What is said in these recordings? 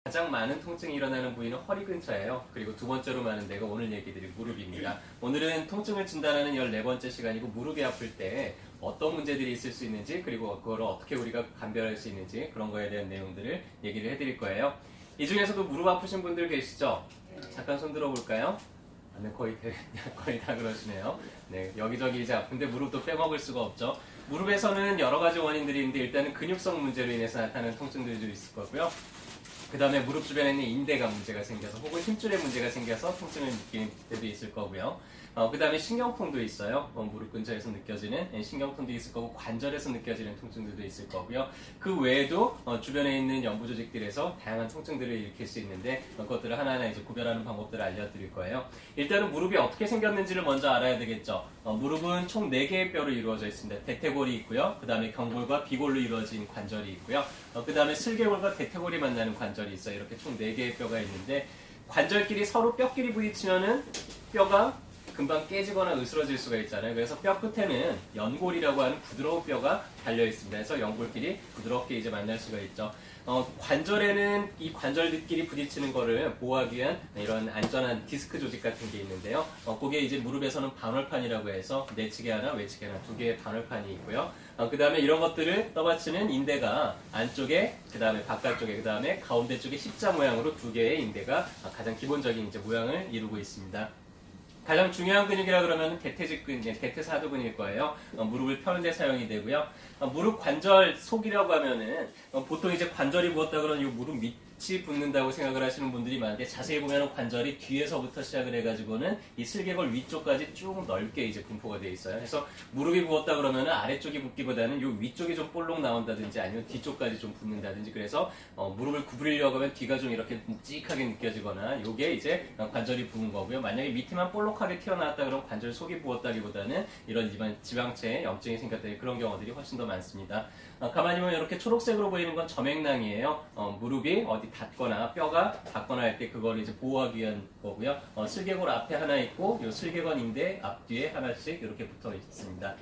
가장 많은 통증이 일어나는 부위는 허리 근처예요. 그리고 두 번째로 많은 데가 오늘 얘기 드릴 무릎입니다. 오늘은 통증을 진단하는 14번째 시간이고 무릎이 아플 때 어떤 문제들이 있을 수 있는지 그리고 그걸 어떻게 우리가 감별할 수 있는지 그런 거에 대한 내용들을 얘기를 해드릴 거예요. 이 중에서도 무릎 아프신 분들 계시죠? 잠깐 손 들어볼까요? 네, 거의 다 그러시네요. 네, 여기저기 이제 아픈데 무릎도 빼먹을 수가 없죠. 무릎에서는 여러 가지 원인들이 있는데 일단은 근육성 문제로 인해서 나타나는 통증들도 있을 거고요. 그 다음에 무릎 주변에 있는 인대가 문제가 생겨서 혹은 힘줄에 문제가 생겨서 통증을 느끼는 때도 있을 거고요. 그 다음에 신경통도 있어요. 무릎 근처에서 느껴지는 신경통도 있을 거고 관절에서 느껴지는 통증들도 있을 거고요. 그 외에도 주변에 있는 연부 조직들에서 다양한 통증들을 일으킬 수 있는데 그것들을 하나하나 이제 구별하는 방법들을 알려드릴 거예요. 일단은 무릎이 어떻게 생겼는지를 먼저 알아야 되겠죠. 무릎은 총 4개의 뼈로 이루어져 있습니다. 대퇴골이 있고요. 그 다음에 경골과 비골로 이루어진 관절이 있고요. 그 다음에 슬개골과 대퇴골이 만나는 관절이 있어요. 이렇게 총 4개의 뼈가 있는데 관절끼리 서로 뼈끼리 부딪히면은 뼈가 금방 깨지거나 으스러질 수가 있잖아요. 그래서 뼈 끝에는 연골이라고 하는 부드러운 뼈가 달려 있습니다. 그래서 연골끼리 부드럽게 이제 만날 수가 있죠. 관절에는 이 관절들끼리 부딪히는 거를 보호하기 위한 이런 안전한 디스크 조직 같은 게 있는데요. 그게 이제 무릎에서는 반월판이라고 해서 내측에 하나, 외측에 하나 2개의 반월판이 있고요. 그 다음에 이런 것들을 떠받치는 인대가 안쪽에, 그 다음에 바깥쪽에, 그 다음에 가운데 쪽에 십자 모양으로 2개의 인대가 가장 기본적인 이제 모양을 이루고 있습니다. 가장 중요한 근육이라 그러면 대퇴사두근일 거예요. 무릎을 펴는 데 사용이 되고요. 무릎 관절 속이라고 하면은 보통 이제 관절이 부었다 그러면 이 무릎 밑이 붓는다고 생각을 하시는 분들이 많은데 자세히 보면 관절이 뒤에서부터 시작을 해가지고는 이 슬개골 위쪽까지 쭉 넓게 이제 분포가 되어 있어요. 그래서 무릎이 부었다 그러면 아래쪽이 붓기보다는 이 위쪽이 좀 볼록 나온다든지 아니면 뒤쪽까지 좀 붓는다든지 그래서 무릎을 구부리려고 하면 뒤가 좀 이렇게 묵직하게 느껴지거나 이게 이제 관절이 부은 거고요. 만약에 밑에만 볼록하게 튀어나왔다 그러면 관절 속이 부었다기보다는 이런 지방체에 염증이 생겼다 그런 경우들이 훨씬 더 많습니다. 가만히 보면 이렇게 초록색으로 보이는 건 점액낭이에요. 무릎이 어디 닿거나 뼈가 닿거나 할 때 그걸 이제 보호하기 위한 거고요. 슬개골 앞에 하나 있고 이 슬개건 인대 앞뒤에 하나씩 이렇게 붙어 있습니다.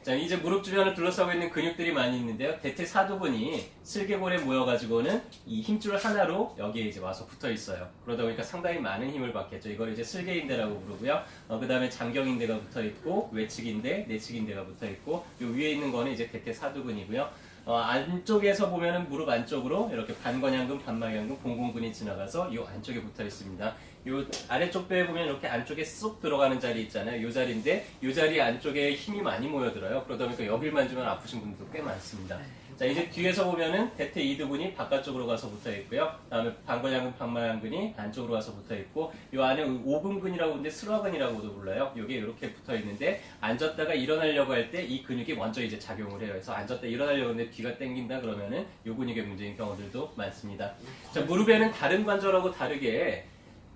자, 이제 무릎 주변을 둘러싸고 있는 근육들이 많이 있는데요. 대퇴사두근이 슬개골에 모여가지고는 이 힘줄 하나로 여기에 이제 와서 붙어 있어요. 그러다 보니까 상당히 많은 힘을 받겠죠. 이걸 이제 슬개인대라고 부르고요. 그 다음에 장경인대가 붙어 있고, 외측인대, 내측인대가 붙어 있고, 요 위에 있는 거는 이제 대퇴사두근이고요. 안쪽에서 보면은 무릎 안쪽으로 이렇게 반권양근, 반막양근, 봉공근이 지나가서 이 안쪽에 붙어 있습니다. 요 아래쪽 뼈에 보면 이렇게 안쪽에 쏙 들어가는 자리 있잖아요. 요 자리인데 요 자리 안쪽에 힘이 많이 모여들어요. 그러다 보니까 여길 만지면 아프신 분들도 꽤 많습니다. 자, 이제 뒤에서 보면은 대퇴 이두근이 바깥쪽으로 가서 붙어 있고요. 다음에 반권양근, 반막양근이 안쪽으로 가서 붙어 있고, 요 안에 오금근이라고 하는데 슬화근이라고도 불러요. 요게 이렇게 붙어 있는데 앉았다가 일어나려고 할 때 이 근육이 먼저 이제 작용을 해요. 그래서 앉았다 일어나려고 하는데 뒤가 당긴다 그러면은 요 근육의 문제인 경우들도 많습니다. 자, 무릎에는 다른 관절하고 다르게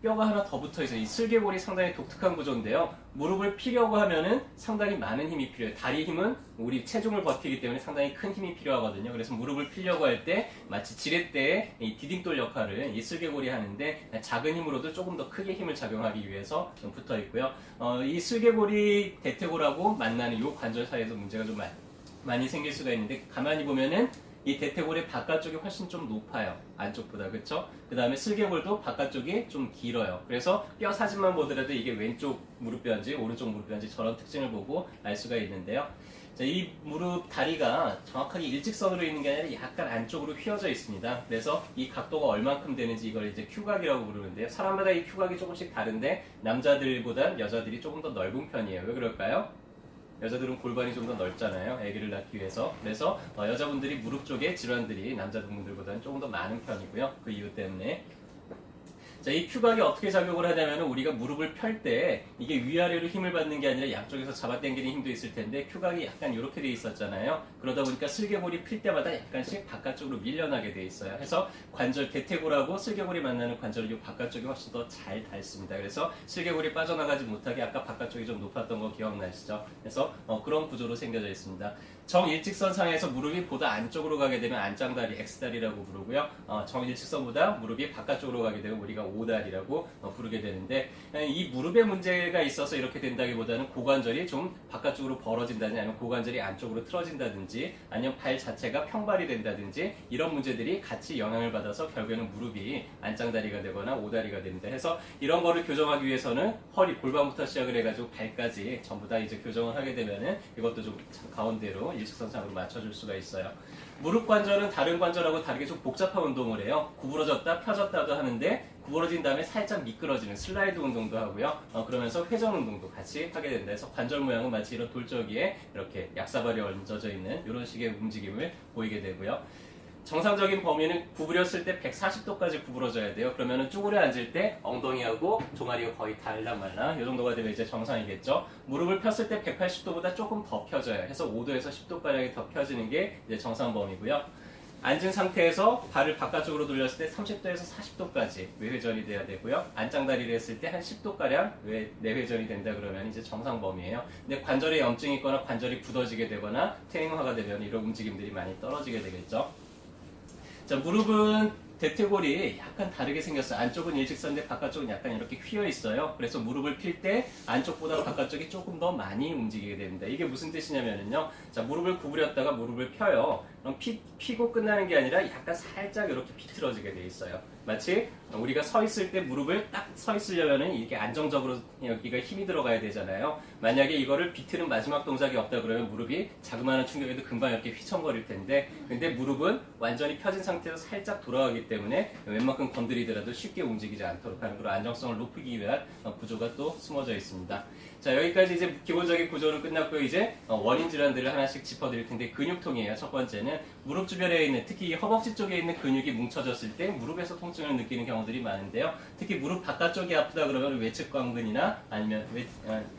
뼈가 하나 더 붙어 있어요. 이 슬개골이 상당히 독특한 구조인데요. 무릎을 피려고 하면은 상당히 많은 힘이 필요해요. 다리 힘은 우리 체중을 버티기 때문에 상당히 큰 힘이 필요하거든요. 그래서 무릎을 피려고 할 때 마치 지렛대의 이 디딤돌 역할을 이 슬개골이 하는데 작은 힘으로도 조금 더 크게 힘을 작용하기 위해서 좀 붙어 있고요. 이 슬개골이 대퇴골하고 만나는 이 관절 사이에서 문제가 좀 많이 생길 수가 있는데 가만히 보면은 이 대퇴골의 바깥쪽이 훨씬 좀 높아요. 안쪽보다. 그쵸? 그 다음에 슬개골도 바깥쪽이 좀 길어요. 그래서 뼈 사진만 보더라도 이게 왼쪽 무릎뼈인지 오른쪽 무릎뼈인지 저런 특징을 보고 알 수가 있는데요. 자, 이 무릎 다리가 정확하게 일직선으로 있는 게 아니라 약간 안쪽으로 휘어져 있습니다. 그래서 이 각도가 얼만큼 되는지 이걸 이제 큐각이라고 부르는데요. 사람마다 이 큐각이 조금씩 다른데 남자들보다 여자들이 조금 더 넓은 편이에요. 왜 그럴까요? 여자들은 골반이 좀 더 넓잖아요. 아기를 낳기 위해서. 그래서 여자분들이 무릎 쪽에 질환들이 남자분들보다는 조금 더 많은 편이고요. 그 이유 때문에. 자, 이 큐각이 어떻게 작용을 하냐면 우리가 무릎을 펼 때 이게 위아래로 힘을 받는 게 아니라 양쪽에서 잡아당기는 힘도 있을 텐데 큐각이 약간 이렇게 돼 있었잖아요. 그러다 보니까 슬개골이 필 때마다 약간씩 바깥쪽으로 밀려나게 돼 있어요. 그래서 관절 대퇴골하고 슬개골이 만나는 관절 이 바깥쪽이 훨씬 더 잘 닿습니다. 그래서 슬개골이 빠져나가지 못하게 아까 바깥쪽이 좀 높았던 거 기억나시죠? 그래서 그런 구조로 생겨져 있습니다. 정일직선상에서 무릎이 보다 안쪽으로 가게 되면 안짱다리, X다리라고 부르고요. 정일직선보다 무릎이 바깥쪽으로 가게 되면 우리가 O다리라고 부르게 되는데, 이 무릎에 문제가 있어서 이렇게 된다기보다는 고관절이 좀 바깥쪽으로 벌어진다든지 아니면 고관절이 안쪽으로 틀어진다든지 아니면 발 자체가 평발이 된다든지 이런 문제들이 같이 영향을 받아서 결국에는 무릎이 안짱다리가 되거나 O다리가 됩니다. 해서 이런 거를 교정하기 위해서는 허리, 골반부터 시작을 해가지고 발까지 전부 다 이제 교정을 하게 되면은 이것도 좀 가운데로 일직선상으로 맞춰줄 수가 있어요. 무릎 관절은 다른 관절하고 다르게 좀 복잡한 운동을 해요. 구부러졌다 펴졌다도 하는데 구부러진 다음에 살짝 미끄러지는 슬라이드 운동도 하고요. 그러면서 회전 운동도 같이 하게 된다 해서 관절 모양은 마치 이런 돌적이에 이렇게 약사발이 얹어져 있는 이런 식의 움직임을 보이게 되고요. 정상적인 범위는 구부렸을 때 140도까지 구부러져야 돼요. 그러면은 쪼그려 앉을 때 엉덩이하고 종아리가 거의 닿을랑 말랑 이 정도가 되면 이제 정상이겠죠. 무릎을 폈을 때 180도보다 조금 더 펴져요. 해서 5도에서 10도가량이 더 펴지는 게 이제 정상 범위고요. 앉은 상태에서 발을 바깥쪽으로 돌렸을 때 30도에서 40도까지 외회전이 돼야 되고요. 안짱다리를 했을 때 한 10도가량 내회전이 된다 그러면 이제 정상 범위예요. 근데 관절에 염증이 있거나 관절이 굳어지게 되거나 퇴행화가 되면 이런 움직임들이 많이 떨어지게 되겠죠. 자, 무릎은 대퇴골이 약간 다르게 생겼어요. 안쪽은 일직선인데 바깥쪽은 약간 이렇게 휘어 있어요. 그래서 무릎을 필 때 안쪽보다 바깥쪽이 조금 더 많이 움직이게 됩니다. 이게 무슨 뜻이냐면요. 자, 무릎을 구부렸다가 무릎을 펴요. 그럼 피고 끝나는 게 아니라 약간 살짝 이렇게 비틀어지게 돼 있어요. 마치 우리가 서 있을 때 무릎을 딱 서 있으려면은 이게 안정적으로 여기가 힘이 들어가야 되잖아요. 만약에 이거를 비트는 마지막 동작이 없다 그러면 무릎이 자그마한 충격에도 금방 이렇게 휘청거릴 텐데, 근데 무릎은 완전히 펴진 상태에서 살짝 돌아가기 때문에 웬만큼 건드리더라도 쉽게 움직이지 않도록 하는 그런 안정성을 높이기 위한 구조가 또 숨어져 있습니다. 자, 여기까지 이제 기본적인 구조는 끝났고요. 이제 원인 질환들을 하나씩 짚어드릴 텐데, 근육통이에요. 첫 번째는 무릎 주변에 있는, 특히 허벅지 쪽에 있는 근육이 뭉쳐졌을 때 무릎에서 통증을 느끼는 경우들이 많은데요. 특히 무릎 바깥쪽이 아프다 그러면 외측 관근이나 아니면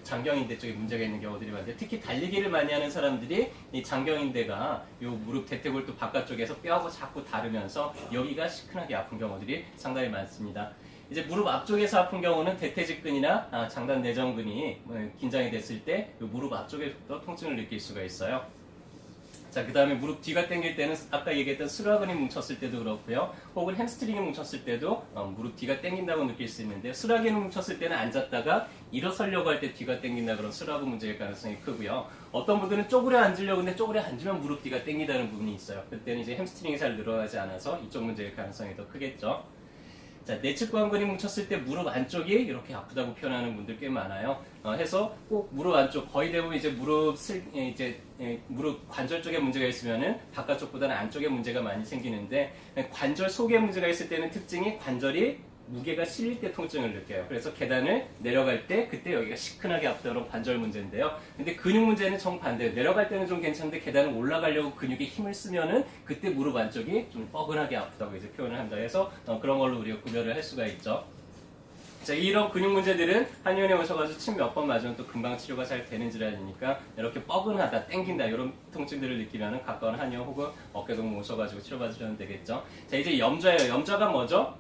장경인대 쪽에 문제가 있는 경우들이 많은데, 특히 달리기를 많이 하는 사람들이 이 장경인대가 요 무릎 대퇴골도 바깥쪽에서 뼈하고 자꾸 다르면서 여기가 시큰하게 아픈 경우들이 상당히 많습니다. 이제 무릎 앞쪽에서 아픈 경우는 대퇴직근이나 장단 내전근이 긴장이 됐을 때 무릎 앞쪽에서부터 통증을 느낄 수가 있어요. 자, 그 다음에 무릎 뒤가 당길 때는 아까 얘기했던 스라근이 뭉쳤을 때도 그렇고요. 혹은 햄스트링이 뭉쳤을 때도 무릎 뒤가 당긴다고 느낄 수 있는데요. 스라근이 뭉쳤을 때는 앉았다가 일어서려고 할 때 뒤가 당긴다 그런 스라근 문제일 가능성이 크고요. 어떤 분들은 쪼그려 앉으려고 하는데 쪼그려 앉으면 무릎 뒤가 당긴다는 부분이 있어요. 그때는 이제 햄스트링이 잘 늘어나지 않아서 이쪽 문제일 가능성이 더 크겠죠. 자, 내측 관근이 뭉쳤을 때 무릎 안쪽이 이렇게 아프다고 표현하는 분들 꽤 많아요. 해서 꼭 무릎 안쪽, 거의 대부분 이제 무릎 관절 쪽에 문제가 있으면은 바깥쪽보다는 안쪽에 문제가 많이 생기는데, 관절 속에 문제가 있을 때는 특징이 관절이 무게가 실릴 때 통증을 느껴요. 그래서 계단을 내려갈 때 그때 여기가 시큰하게 아프다는 관절 문제인데요. 근데 근육 문제는 정반대예요. 내려갈 때는 좀 괜찮은데 계단을 올라가려고 근육에 힘을 쓰면은 그때 무릎 안쪽이 좀 뻐근하게 아프다고 이제 표현을 한다 해서 그런 걸로 우리가 구별을 할 수가 있죠. 자, 이런 근육 문제들은 한의원에 오셔가지고 침 몇 번 맞으면 또 금방 치료가 잘 되는 질환이니까 이렇게 뻐근하다, 땡긴다 이런 통증들을 느끼면 가까운 한의원 혹은 어깨동무 오셔가지고 치료받으시면 되겠죠. 자, 이제 염좌예요. 염좌가 뭐죠?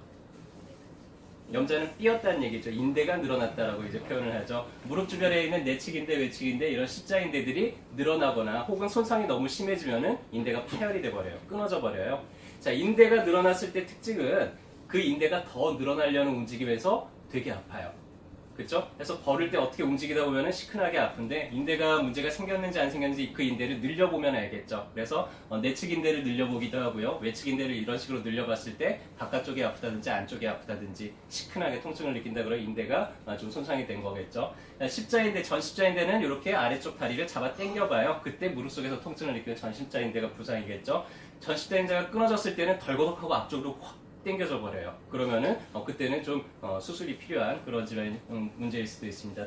염좌는 삐었다는 얘기죠. 인대가 늘어났다라고 이제 표현을 하죠. 무릎 주변에 있는 내측인대, 외측인대 이런 십자인대들이 늘어나거나 혹은 손상이 너무 심해지면은 인대가 파열이 돼 버려요. 끊어져 버려요. 자, 인대가 늘어났을 때 특징은 그 인대가 더 늘어나려는 움직임에서 되게 아파요. 그렇죠? 그래서 걸을 때 어떻게 움직이다 보면은 시큰하게 아픈데, 인대가 문제가 생겼는지 안 생겼는지 그 인대를 늘려보면 알겠죠. 그래서 내측 인대를 늘려보기도 하고요. 외측 인대를 이런 식으로 늘려봤을 때 바깥쪽이 아프다든지 안쪽이 아프다든지 시큰하게 통증을 느낀다 그러면 인대가 좀 손상이 된 거겠죠. 십자인대, 전십자인대는 이렇게 아래쪽 다리를 잡아 당겨봐요. 그때 무릎 속에서 통증을 느끼는 전십자인대가 부상이겠죠. 전십자인대가 끊어졌을 때는 덜거덕하고 앞쪽으로 확 당겨져 버려요. 그러면은 그때는 좀 수술이 필요한 그런 질환 문제일 수도 있습니다.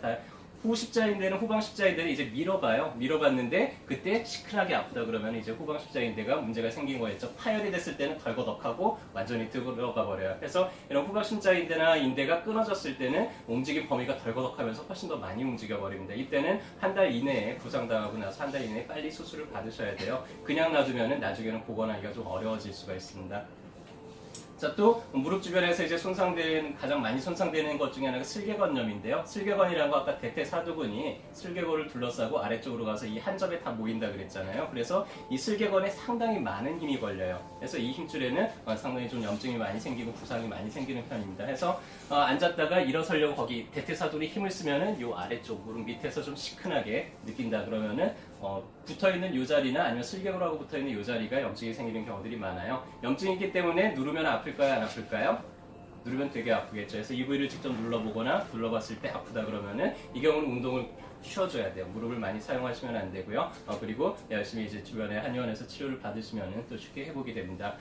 후 십자인대는 후방 십자인대를 이제 밀어봐요. 밀어봤는데 그때 시큰하게 아프다 그러면 이제 후방 십자인대가 문제가 생긴 거였죠. 파열이 됐을 때는 덜거덕하고 완전히 들어가 버려요. 그래서 이런 후방 십자인대나 인대가 끊어졌을 때는 움직임 범위가 덜거덕하면서 훨씬 더 많이 움직여 버립니다. 이때는 한 달 이내에 부상당하고 나서 한 달 이내에 빨리 수술을 받으셔야 돼요. 그냥 놔두면은 나중에는 복원하기가 좀 어려워질 수가 있습니다. 자, 또 무릎 주변에서 이제 가장 많이 손상되는 것 중에 하나가 슬개건염인데요. 슬개건이라는 거 아까 대퇴사두근이 슬개골을 둘러싸고 아래쪽으로 가서 이 한 점에 다 모인다 그랬잖아요. 그래서 이 슬개건에 상당히 많은 힘이 걸려요. 그래서 이 힘줄에는 상당히 좀 염증이 많이 생기고 부상이 많이 생기는 편입니다. 그래서 앉았다가 일어서려고 거기 대퇴사두근이 힘을 쓰면은 요 아래쪽 무릎 밑에서 좀 시큰하게 느낀다 그러면은 붙어있는 요 자리나 아니면 슬개골하고 붙어있는 요 자리가 염증이 생기는 경우들이 많아요. 염증이 있기 때문에 누르면 아플까요? 안 아플까요? 누르면 되게 아프겠죠. 그래서 이 부위를 직접 눌러보거나 눌러봤을 때 아프다 그러면은 이 경우는 운동을 쉬어줘야 돼요. 무릎을 많이 사용하시면 안 되고요. 그리고 열심히 이제 주변에 한의원에서 치료를 받으시면은 또 쉽게 회복이 됩니다.